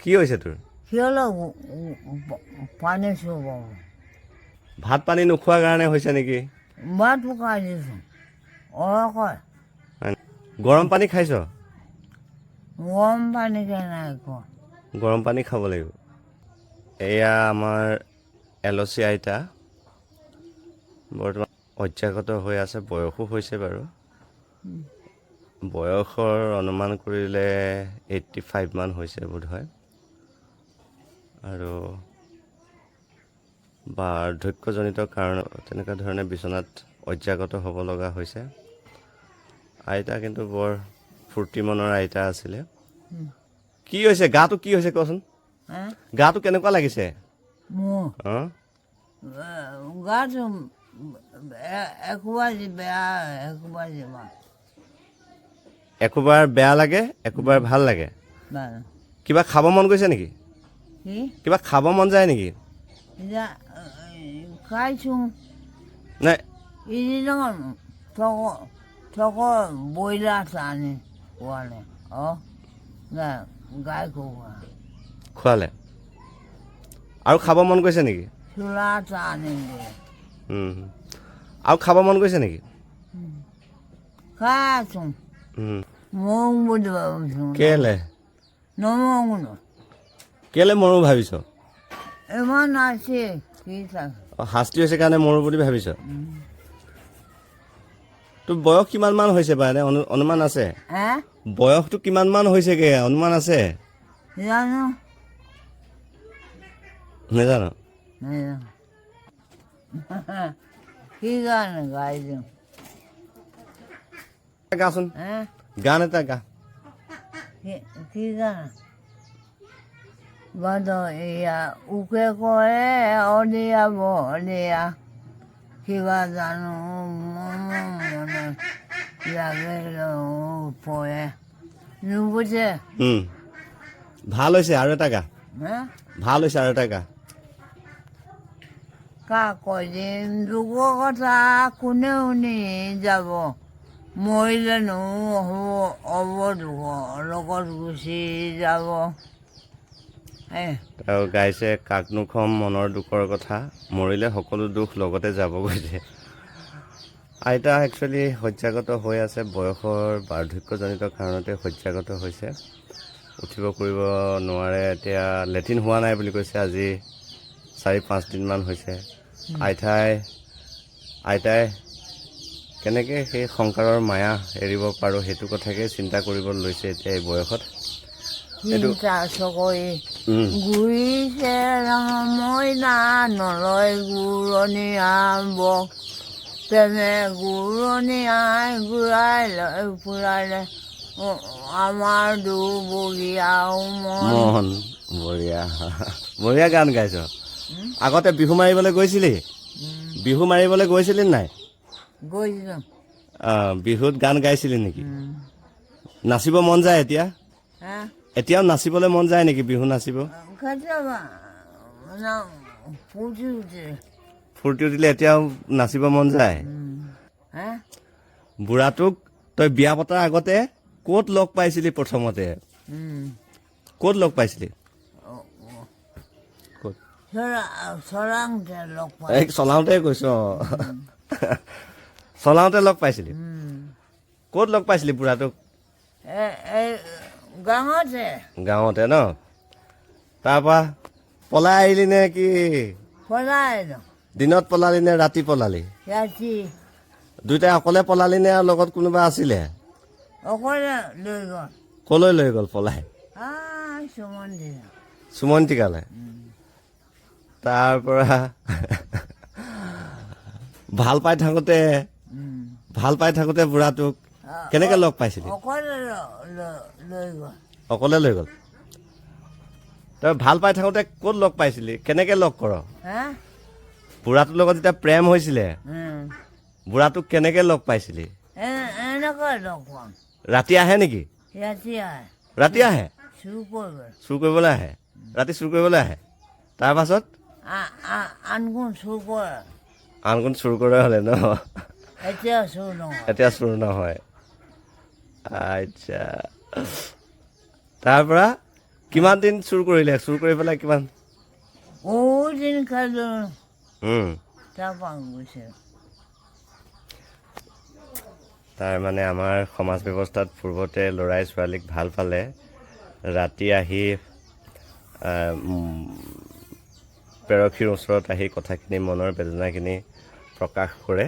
কি হৈছে তোৰ? পানী চুব ভাত পানী নোখোৱাৰ কাৰণে হৈছে নেকি? ভাত পকাই দিছোঁ কয় গৰম পানী খাইছ? গৰম পানীকে নাই খোৱা। গৰম পানী খাব লাগিব। এয়া আমাৰ এলচি আইতা বৰ্তমান অত্যাগত হৈ আছে, বয়সো হৈছে বাৰু। বয়সৰ অনুমান কৰিলে 85 মান হৈছে বোধ হয়। আৰু বাৰ্ধক্যজনিত কাৰণত তেনেকুৱা ধৰণে বিচনাত অত্যাগত হ'ব লগা হৈছে। আইতা কিন্তু বৰ ফূৰ্তি মনৰ আইতা আছিলে। কি হৈছে গাটো, কি হৈছে কচোন? গাটো কেনেকুৱা লাগিছে? মোৰ অঁ গাটো একোবাৰ বেয়া একোবাৰ যিমান একোবাৰ বেয়া লাগে, একোবাৰ ভাল লাগে। কিবা খাব মন গৈছে নেকি? কি কিবা খাব মন যায় নেকি? এতিয়া খাইছোঁ নাই ইদিনাখন থক ব্ৰইলাৰ আনি খোৱালে গাই খোৱা খোৱালে আৰু খাব মন গৈছে নেকি? চোলা চাহ আনি দিয়ে আৰু খাব মন গৈছে নেকি? খাই আছোঁ ময়ো বুলি ভাবিছোঁ। কেলে নমৰো কেলে মৰো ভাবিছ? ইমান আছে কি থাকে শাস্তি হৈছে কাৰণে মৰো বুলি ভাবিছ? তোৰ বয়স কিমান মান হৈছে বা এনে অনুমান আছে? বয়সটো কিমান মান হৈছেগে অনুমান আছে? জানো নেজানো। কি গান গাই দিওঁ গাচোন গান এটা গা। কি গান বাদ এয়া উকে কৰে অদিয়া বদিয়া কিবা জানো মনে লাগে পৰে নুবুজে। ভাল হৈছে আৰু এটা গা। ভাল হৈছে আৰু এটা গা। কয় দিম যুগৰ কথা কোনে শুনি যাব, মৰিলেনো হ'ব লগত গুচি যাব। আৰু গাইছে কাকনো খম মনৰ দুখৰ কথা, মৰিলে সকলো দুখ লগতে যাব গৈছে। আইতা একচুৱেলি শয্যাগত হৈ আছে, বয়সৰ বাৰ্ধক্যজনিত কাৰণতে শয্যাগত হৈছে। উঠিব কৰিব নোৱাৰে, এতিয়া লেট্ৰিন হোৱা নাই বুলি কৈছে। আজি 4-5 দিনমান হৈছে। আইতাই কেনেকৈ সেই সংসাৰৰ মায়া এৰিব পাৰোঁ সেইটো কথাকে চিন্তা কৰিব লৈছে এতিয়া এই বয়সত। চিন্তা চকৰি ঘূৰিছে মইনা নলয় গুৰণি আব তেনে গুৰণি আই ঘূৰাই লৈ ফুৰালে আমাৰ দুবৰীয়া মন। বঢ়িয়া বঢ়িয়া গান গাইছ। আগতে বিহু মাৰিবলৈ গৈছিলি? বিহু মাৰিবলৈ গৈছিলি নাই? গৈছিলোঁ। বিহুত গান গাইছিলি নেকি? নাচিব মন যায় এতিয়া? এতিয়াও নাচিবলৈ মন যায় নেকি? বিহু নাচিব ফূৰ্তি উঠিলে এতিয়াও নাচিব মন যায়? বুঢ়াটোক তই বিয়া পতাৰ আগতে ক'ত লগ পাইছিলি প্ৰথমতে? ক'ত লগ পাইছিলি? চলাওঁতে কৈছ? চলাওঁতে লগ পাইছিলি? ক'ত লগ পাইছিলি বুঢ়াটোক? গাঁৱতে ন? তাৰপৰা পলাই আহিলি নে কি? দিনত পলালি নে ৰাতি পলালি? দুইটাই অকলে পলালি নে আৰু লগত কোনোবা আছিলে? কলৈ লৈ গ'ল পলাই? সুমন্তিকালৈ। তাৰ পৰা ভাল পাই থাকোঁতে বুঢ়াটোক কেনেকৈ লগ পাইছিলি? অকলে লৈ গ'ল। তই ভাল পাই থাকোঁতে ক'ত লগ পাইছিলি? কেনেকৈ লগ কৰ? বুঢ়াটোৰ লগত যেতিয়া প্ৰেম হৈছিলে বুঢ়াটোক কেনেকৈ লগ পাইছিলি? ৰাতি আহে নেকি? ৰাতি আহে? চুৰ কৰিবলৈ আহে? ৰাতি চুৰ কৰিবলৈ আহে? তাৰপাছত আনগুণ চুৰ কৰে হ'লে ন? এতিয়া চুৰ নহয়। আচ্ছা। তাৰ পৰা কিমান দিন চুৰ কৰিলে চুৰ কৰি পেলাই কিমান বহুত দিন খালো উম, তাৰপৰা গৈছে তাৰ মানে আমাৰ সমাজ ব্যৱস্থাত পূৰ্বতে ল'ৰাই ছোৱালীক ভাল পালে ৰাতি আহি পেৰখীৰ ওচৰত আহি কথাখিনি মনৰ বেদনাখিনি প্ৰকাশ কৰে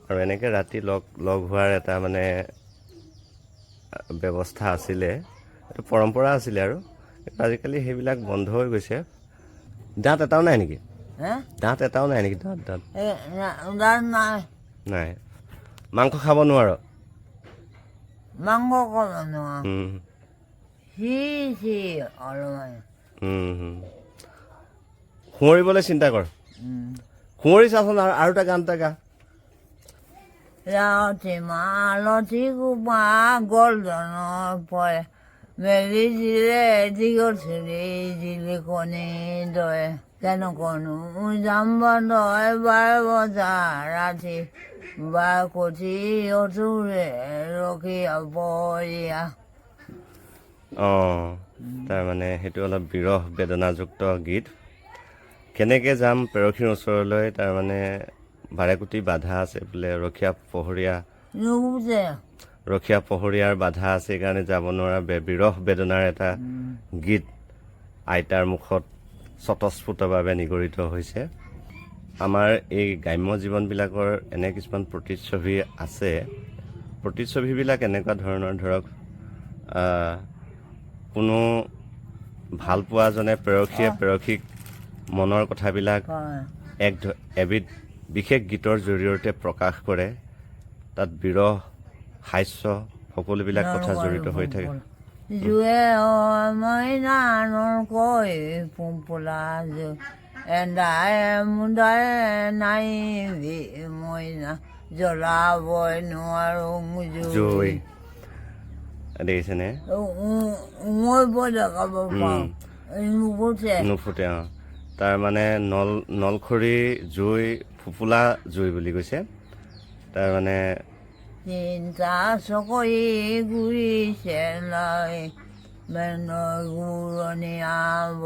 আৰু এনেকৈ ৰাতি লগ হোৱাৰ এটা মানে ব্যৱস্থা আছিলে এইটো পৰম্পৰা আছিলে আৰু আজিকালি সেইবিলাক বন্ধ হৈ গৈছে দাঁত এটাও নাই নেকি হে দাঁত এটাও নাই নেকি দাঁত দাঁত নাই নাই মাংস খাব নোৱাৰ মাংস ক'ব নোৱাৰো উম, সি অলপমান সোঁৱৰিবলৈ চিন্তা কৰ সোঁৱৰি চাচোন আৰু এটা গান এটা গা ৰাতি মালতী কোপা গলজনৰ পৰে মেলি দিলে দীঘল চুলি জিলিকনি দৰে কেনেকনো যাম বন্ধই বাৰ বজাৰ ৰাতি বাৰ কঠি অতুৰে ৰখি পৰিয়া অঁ তাৰমানে সেইটো অলপ বিৰহ বেদনাযুক্ত গীত কেনেকৈ যাম পেৰখীৰ ওচৰলৈ তাৰমানে বাৰেকুটি বাধা আছে বোলে ৰখীয়া পহৰীয়াৰ বাধা আছে সেইকাৰণে যাব নোৱাৰা বিৰহ বেদনাৰ এটা গীত আইতাৰ মুখত স্বতঃস্ফূৰ্তভাৱে নিগৰিত হৈছে আমাৰ এই গ্ৰাম্য জীৱনবিলাকৰ এনে কিছুমান প্ৰতিচ্ছবি আছে প্ৰতিচ্ছবিবিলাক এনেকুৱা ধৰণৰ ধৰক কোনো ভালপোৱাজনে পেৰখীক মনৰ কথাবিলাক এবিধ বিশেষ গীতৰ জৰিয়তে প্ৰকাশ কৰে তাত বিৰহ হাস্য সকলোবিলাক কথা জড়িত হৈ থাকে জুয়ে মইনা নকৈ পোলা এন্দাই মুদাই নাই মইনা জ্বলাবই নোৱাৰো জুই দেখিছেনে মই দেখাব পাওঁ নুফুটে অঁ তাৰমানে নলখৰি জুই ফুপুলা জুই বুলি কৈছে তাৰমানে চিন্তা চকৰি ঘূৰিছে লৈ ঘূৰণি আব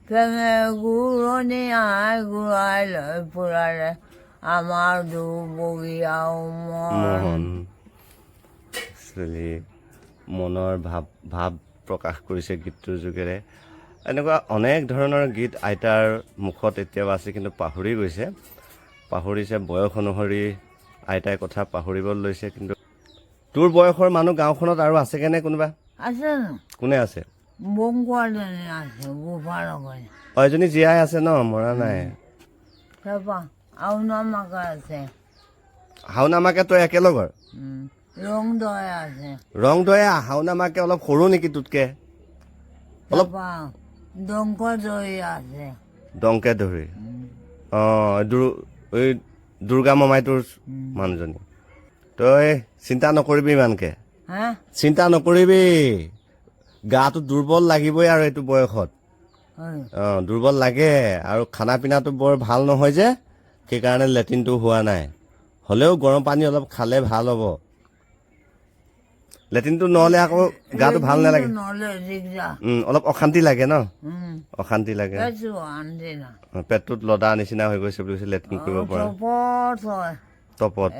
প্ৰেমে ঘূৰণি ঘূৰাই লৈ ফুৰালে আমাৰ দুবগীয়াও মোহন মনৰ ভাৱ প্ৰকাশ কৰিছে গীতটোৰ যোগেৰে এনেকুৱা অনেক ধৰণৰ গীত আইতাৰ মুখত এতিয়াও আছে কিন্তু পাহৰি পাহৰিছে বয়স অনুসৰি আইতাই কথা পাহৰিব লৈছে কিন্তু তোৰ বয়সৰ মানুহ গাঁওখনত আৰু আছেগৈনে কোনোবা আছে কোনে আছে বংকুৱাজনী আছে গোফাৰ লগত এজনী জীয়াই আছে ন মৰা নাই তাৰপৰা আৰু নামাকা আছে হাওনামাকে তই একেলগৰ ৰংদৈ আছে ৰংদৈয়া হাওনামাকে অলপ সৰু নেকি তোতকে অলপ দংকদৈ আছে দংকে ধৰি অঁ এই দুৰ্গা মমাই তোৰ মানুহজনী তই চিন্তা নকৰিবি ইমানকে চিন্তা নকৰিবি গাটো দুৰ্বল লাগিবই আৰু এইটো বয়সত অঁ দুৰ্বল লাগে আৰু খানা পিনাটো বৰ ভাল নহয় যে সেইকাৰণে লেট্ৰিনটো হোৱা নাই হ'লেও গৰম পানী অলপ খালে ভাল হ'ব লেট্ৰিনটো নহ'লে আকৌ গাটো ভাল নালাগে অলপ অশান্তি লাগে ন অশান্তি লাগে পেটটোত লদা নিচিনা হৈ গৈছে বুলি কৈছে লেট্ৰিন কৰিব পৰা তপত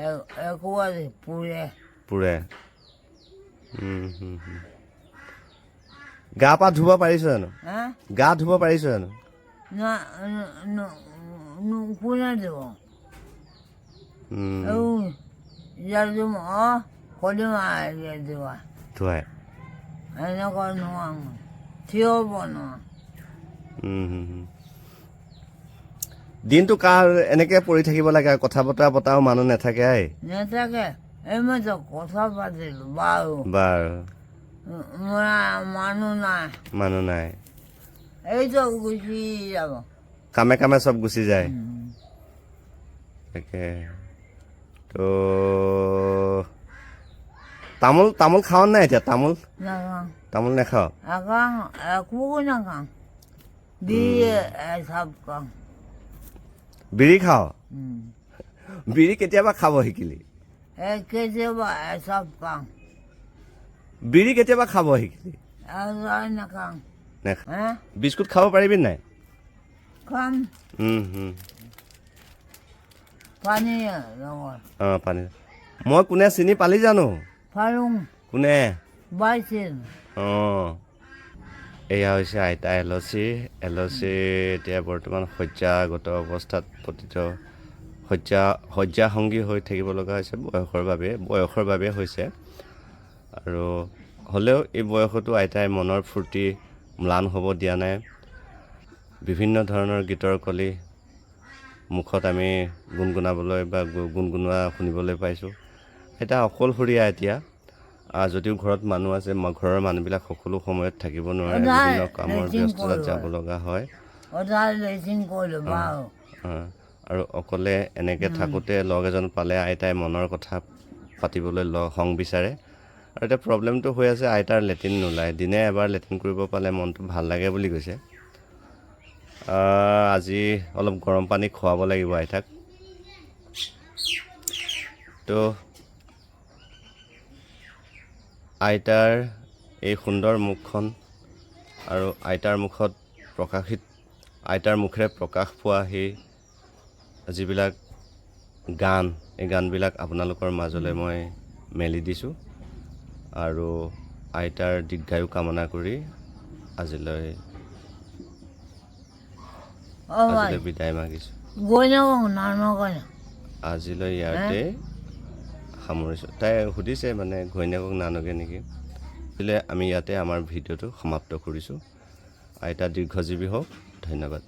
পুৰে গা পা ধুব পাৰিছ জানো গা ধুব পাৰিছ জানো কোনে দিব ধুৱাই এনেকুৱা নোৱাৰো থিয় বনোৱা দিনটো কাৰ এনেকে পৰি থাকিব লাগে কথা বতৰা পতাও মানুহ নাথাকে নেথাকে এইমাত্ৰ কথা পাতিলো বাৰু মানুহ নাই এইটো গুচি যাব কামে কামে চব গুচি যায় তাকে তো তামোল খাৱ নাই এতিয়া তামোল নাখাৱ একো নাখাওঁ বিড়ি খাৱ বিড়ি কেতিয়াবা খাব শিকিলি কেতিয়াবা এচাপ খাওঁ বিড়ি কেতিয়াবা খাব শিকিলি নাখাওঁ নে হে বিস্কুট খাব পাৰিবি নাই খাম পানী লগত অঁ পানী মই কোনে চিনি পালি জানো ফাৰুং কোনে বাইছিল অঁ এয়া হৈছে আইতা এলচি এতিয়া বৰ্তমান শয্যাগত অৱস্থাত পতিত শয্যাসংগী হৈ থাকিব লগা হৈছে বয়সৰ বাবে হৈছে আৰু হ'লেও এই বয়সতো আইতাই মনৰ ফূৰ্তি ম্লান হ'ব দিয়া নাই বিভিন্ন ধৰণৰ গীতৰ কলি মুখত আমি গুণগুণাবলৈ বা গুণগুণোৱা শুনিবলৈ পাইছোঁ আইতা অকলশৰীয়া এতিয়া যদিও ঘৰত মানুহ আছে ঘৰৰ মানুহবিলাক সকলো সময়ত থাকিব নোৱাৰে বিভিন্ন কামৰ ব্যস্ততাত যাব লগা হয় অৰ্ডাৰ লেচিং কৰিলোঁ বাৰু আৰু অকলে এনেকৈ থাকোঁতে লগ এজন পালে আইতাই মনৰ কথা পাতিবলৈ সং বিচাৰে আৰু এতিয়া প্ৰব্লেমটো হৈ আছে আইতাৰ লেট্ৰিন নোলায় দিনে এবাৰ লেট্ৰিন কৰিব পালে মনটো ভাল লাগে বুলি কৈছে আজি অলপ গৰম পানী খুৱাব লাগিব আইতাক তো আইতাৰ এই সুন্দৰ মুখখন আৰু আইতাৰ মুখেৰে প্ৰকাশ পোৱা সেই যিবিলাক গান এই গানবিলাক আপোনালোকৰ মাজলৈ মই মেলি দিছোঁ আৰু আইতাৰ দীৰ্ঘায়ু কামনা কৰি আজিলৈ বিদায় মাগিছোঁ আজিলৈ ইয়াতে সামৰিছোঁ তাই সুধিছে মানে ঘৈণীয়েকক নানগে নেকি আমি ইয়াতে আমাৰ ভিডিঅ'টো সমাপ্ত কৰিছোঁ আইতা দীৰ্ঘজীৱী হওক ধন্যবাদ